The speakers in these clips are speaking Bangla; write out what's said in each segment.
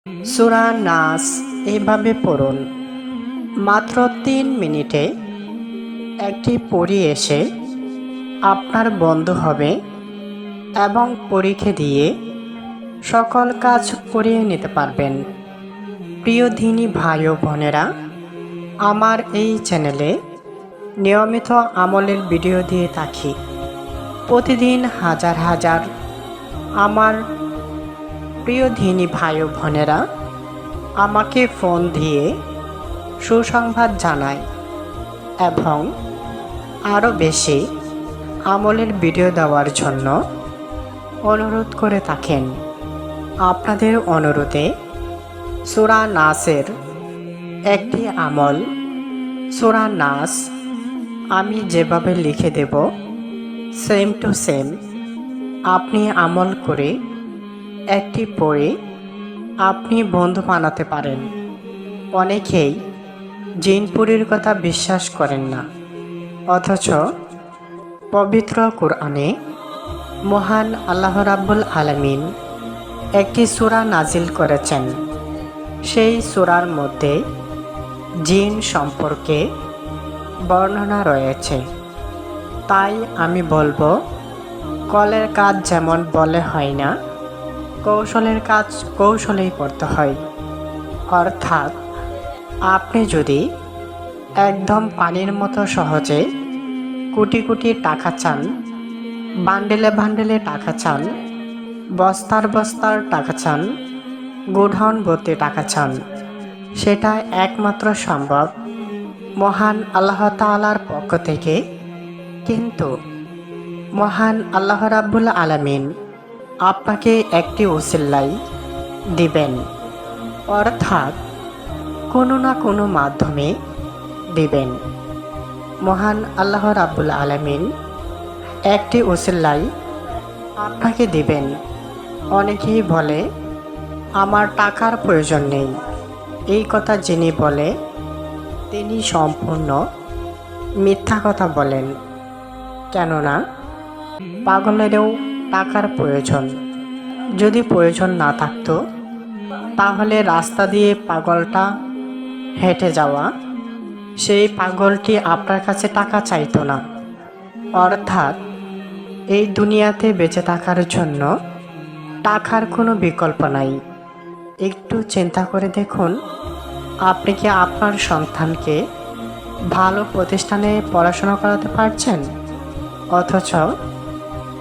সূরা নাস এভাবে পড়ুন। মাত্র ৩ মিনিটে একটি পরী এসে আপনার বন্ধু হবে এবং পরীকে দিয়ে সকল কাজ করিয়ে নিতে পারবেন। প্রিয় দিনী ভাই ও বোনেরা, আমার এই চ্যানেলে নিয়মিত আমলের ভিডিও দিয়ে থাকি। প্রতিদিন হাজার হাজার আমার প্রিয় দিনী ভাই ও বোনেরা আমাকে ফোন দিয়ে সুসংবাদ জানায় এবং আরও বেশি আমলের ভিডিও দেওয়ার জন্য অনুরোধ করে থাকেন। আপনাদের অনুরোধে সূরা নাসের একটি আমল, সূরা নাস আমি যেভাবে লিখে দেব সেম টু সেম আপনি আমল করে একটি পড়ে আপনি বন্ধু বানাতে পারেন। অনেকেই জিনপুরীর কথা বিশ্বাস করেন না, অথচ পবিত্র কোরআনে মহান আল্লাহ রাব্বুল আলামিন একটি সূরা নাজিল করেছেন। সেই সূরার মধ্যে জিন সম্পর্কে বর্ণনা রয়েছে। তাই আমি বলবো, কলের কাজ যেমন বলে হয় না, কৌশলের কাজ কৌশলেই করতে হয়। অর্থাৎ আপনি যদি একদম পানির মতো সহজে কোটি কোটি টাকা চান, বান্ডেলে বান্ডেলে টাকা চান, বস্তার বস্তার টাকা চান, গোডাউন ভর্তি টাকা চান, সেটা একমাত্র সম্ভব মহান আল্লাহ তাআলার পক্ষ থেকে। কিন্তু মহান আল্লাহ রাব্বুল আলামিন আপনাকে একটি ওসিলাই দিবেন, অর্থাৎ কোনো না কোনো মাধ্যমে দিবেন। মহান আল্লাহ রাব্বুল আলামিন একটি ওসিলাই আপনাকে দিবেন। অনেকেই বলে আমার টাকার প্রয়োজন নেই। এই কথা যিনি বলে তিনি সম্পূর্ণ মিথ্যা কথা বলেন। কেননা পাগলেরও টাকার প্রয়োজন। যদি প্রয়োজন না থাকতো তাহলে রাস্তা দিয়ে পাগলটা হেঁটে যাওয়া, সেই পাগলটি আপনার কাছে টাকা চাইতো না। অর্থাৎ এই দুনিয়াতে বেঁচে থাকার জন্য টাকার কোনো বিকল্প নাই। একটু চিন্তা করে দেখুন, আপনি কি আপনার সন্তানকে ভালো প্রতিষ্ঠানে পড়াশোনা করাতে পারছেন? অথচ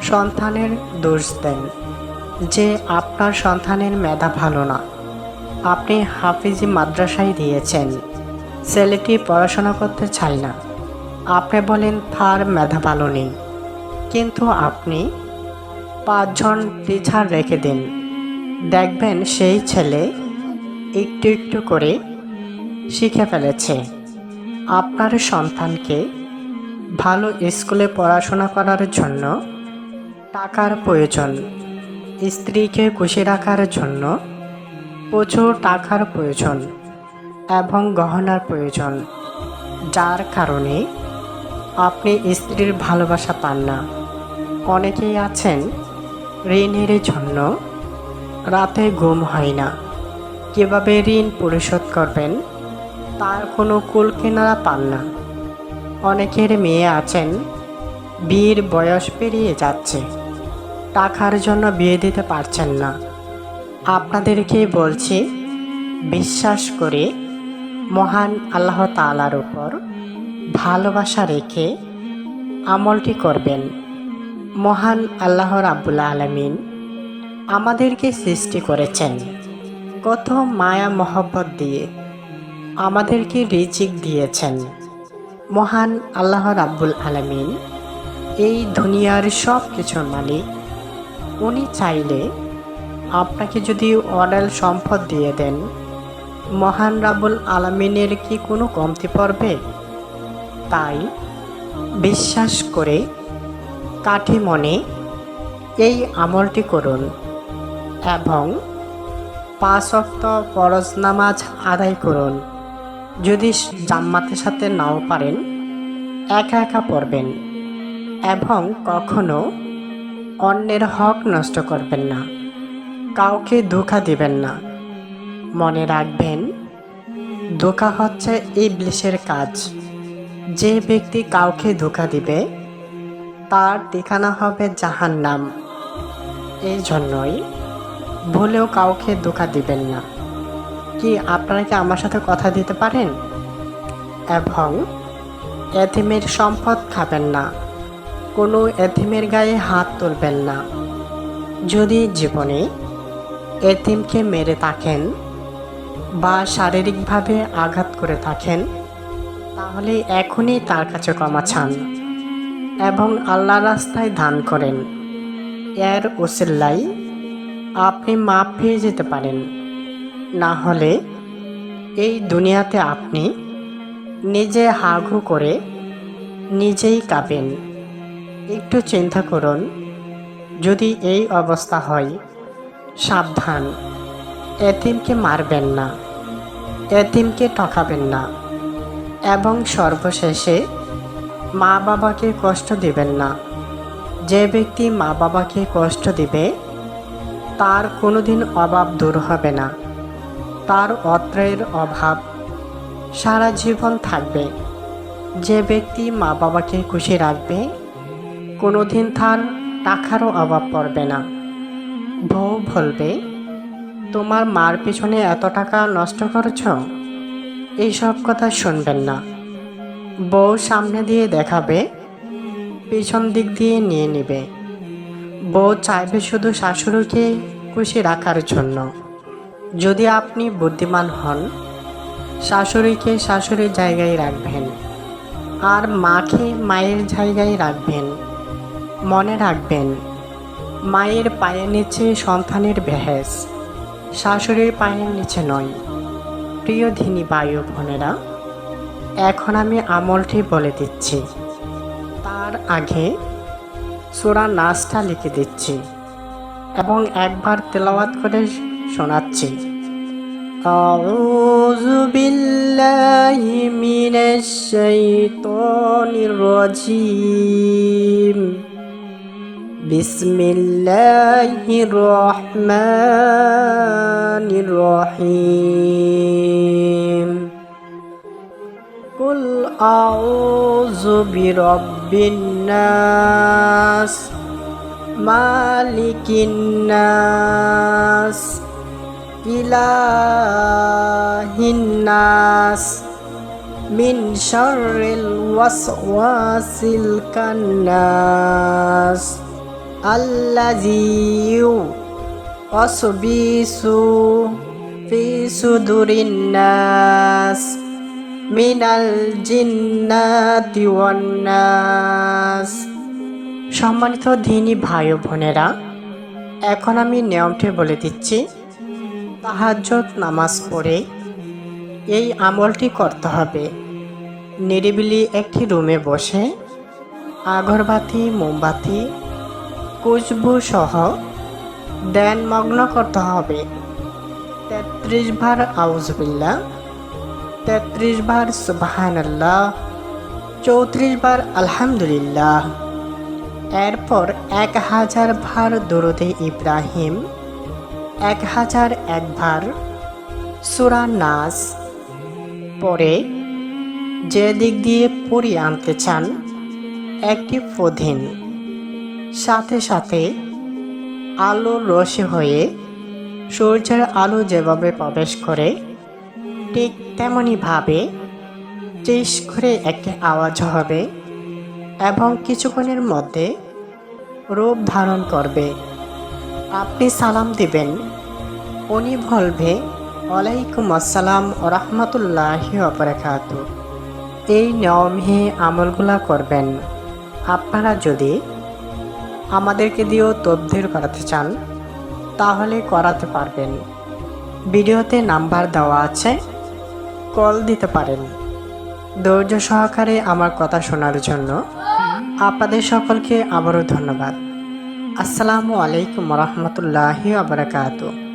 সন্তানের দোষ দেন যে আপনার সন্তানের মেধা ভালো না। আপনি হাফিজি মাদ্রাসায় দিয়েছেন, ছেলেটি পড়াশোনা করতে চায় না, আপনি বলেন তার মেধা ভালো নেই। কিন্তু আপনি ৫ জন টিচার রেখে দিন, দেখবেন সেই ছেলে একটু একটু করে শিখে ফেলেছে। আপনার সন্তানকে ভালো স্কুলে পড়াশোনা করার জন্য টাকার প্রয়োজন, স্ত্রীকে খুশি রাখার জন্য প্রচুর টাকার প্রয়োজন এবং গহনার প্রয়োজন, যার কারণে আপনি স্ত্রীর ভালোবাসা পান না। অনেকেই আছেন ঋণের জন্য রাতে ঘুম হয় না, কীভাবে ঋণ পরিশোধ করবেন তার কোনো কুল কিনারা পান না। অনেকের মেয়ে আছেন বিয়ের বয়স পেরিয়ে যাচ্ছে, টাকার জন্য বিয়ে দিতে পারছেন না। আপনাদেরকে বলছি, বিশ্বাস করে মহান আল্লাহ তাআলার উপর ভালোবাসা রেখে আমলটি করবেন। মহান আল্লাহ রাব্বুল আলামিন আমাদেরকে সৃষ্টি করেছেন কত মায়া মহব্বত দিয়ে, আমাদেরকে রিজিক দিয়েছেন। মহান আল্লাহ রাব্বুল আলামিন এই দুনিয়ার সব কিছুর মালিক। উনি চাইলে আপনাকে যদি অডেল সম্পদ দিয়ে দেন, মহান রাব্বুল আলামিনের কি কোনো কমতি পড়বে? তাই বিশ্বাস করে কাঠি মনে এই আমলটি করুন এবং ৫ ওয়াক্ত ফরজ নামাজ আদায় করুন। যদি জাম্মাতের সাথে নাও পারেন, একা একা পড়বেন এবং কখনো অন্যের হক নষ্ট করবেন না, কাউকে ধোঁকা দিবেন না। মনে রাখবেন, ধোঁকা হচ্ছে ইবলিসের কাজ। যে ব্যক্তি কাউকে ধোঁকা দিবে তার ঠিকানা হবে জাহান্নাম। এই জন্যই ভুলেও কাউকে ধোঁকা দিবেন না। কি আপনারা কি আমার সাথে কথা দিতে পারেন? এবং এতিমের সম্পদ খাবেন না, কোনো এতিমের গায়ে হাত তুলবেন না। যদি জীবনে এতিমকে মেরে থাকেন বা শারীরিকভাবে আঘাত করে থাকেন, তাহলে এখনই তার কাছে ক্ষমা চান এবং আল্লাহর রাস্তায় দান করেন। এর ওসিলায় আপনি মাপ পেয়ে যেতে পারেন। না হলে এই দুনিয়াতে আপনি নিজে হাগু করে নিজেই কাঁবেন। একটু চিন্তা করুন, যদি এই অবস্থা হয়। সাবধান, এতিমকে মারবেন না, এতিমকে ঠকাবেন না এবং সর্বশেষে মা বাবাকে কষ্ট দিবেন না। যে ব্যক্তি মা বাবাকে কষ্ট দিবে তার কোনোদিন অভাব দূর হবে না। তার অর্থের অভাব সারা জীবন থাকবে। যে ব্যক্তি মা বাবাকে খুশি রাখবে কোনোদিন তার টাকারও অভাব পড়বে না। বউ বলবে, তোমার মার পিছনে এত টাকা নষ্ট করছ, এইসব কথা শুনবেন না। বউ সামনে দিয়ে দেখাবে, পিছন দিক দিয়ে নিয়ে নেবে। বউ চাইবে শুধু শাশুড়িকে খুশি রাখার জন্য। যদি আপনি বুদ্ধিমান হন, শাশুড়িকে শাশুড়ির জায়গায় রাখবেন আর মাকে মায়ের জায়গায় রাখবেন। মনে রাখবেন, মায়ের পায়ের নিচে সন্তানের বেহেস, শাশুড়ির পায়ের নিচে নয়। প্রিয় ধিনী ভাই ও বোনেরা, এখন আমি আমলটি বলে দিচ্ছি, তার আগে সূরা নাসটা লিখে দিচ্ছি এবং একবার তেলাওয়াত করে শোনাচ্ছি। আউযু বিল্লাহি মিনাশ শাইতানির রাজীম। বিসমিল্লাহির রহমানির রহিম। কুল আউযু বিরাব্বিন নাস, মালিকিন নাস, ইলাহিন নাস, মিন শাররিল ওয়াসওয়াসিল খান্নাস, আল্লাযী ইউওয়াসবিসু ফি সুদুরিন নাস, মিনাল জিন্নাতি ওয়ান নাস। সম্মানিত দিনী ভাই ও বোনেরা, এখন আমি নিয়মটি বলে দিচ্ছি। তাহাজ্জুদ নামাজ পড়ে এই আমলটি করতে হবে। নিরিবিলি একটি রুমে বসে আগরবাতি, মোমবাতি, খুশবু সহ ধ্যানমগ্ন করতে হবে। 33 বার আউযুবিল্লাহ, 33 বার সুবহানাল্লাহ, 34 বার আলহামদুলিল্লাহ। এরপর 1000 বার দরুদে ইব্রাহিম, 1001 বার সূরা নাস পরে যে দিক দিয়ে পড়িয়ে আনতে চান একটি ফদিন, সাথে সাথে আলোর রশ্মি হয়ে সূর্যের আলো যেভাবে প্রবেশ করে ঠিক তেমনইভাবে চিস করে একটি আওয়াজ হবে এবং কিছুক্ষণের মধ্যে রূপ ধারণ করবে। আপনি সালাম দিবেন, উনি বলবে ওয়ালাইকুম আসসালাম ওয়া রাহমাতুল্লাহি ওয়া বারাকাতুহু। এই নিয়মে আমলগুলা করবেন। আপনারা যদি আমাদেরকে দিয়েও তদবির করাতে চান তাহলে করাতে পারবেন। ভিডিওতে নাম্বার দেওয়া আছে, কল দিতে পারেন। ধৈর্য সহকারে আমার কথা শোনার জন্য আপনাদের সকলকে আবারও ধন্যবাদ। আসসালামু আলাইকুম ওয়া রাহমাতুল্লাহি ওয়া বারাকাতুহু।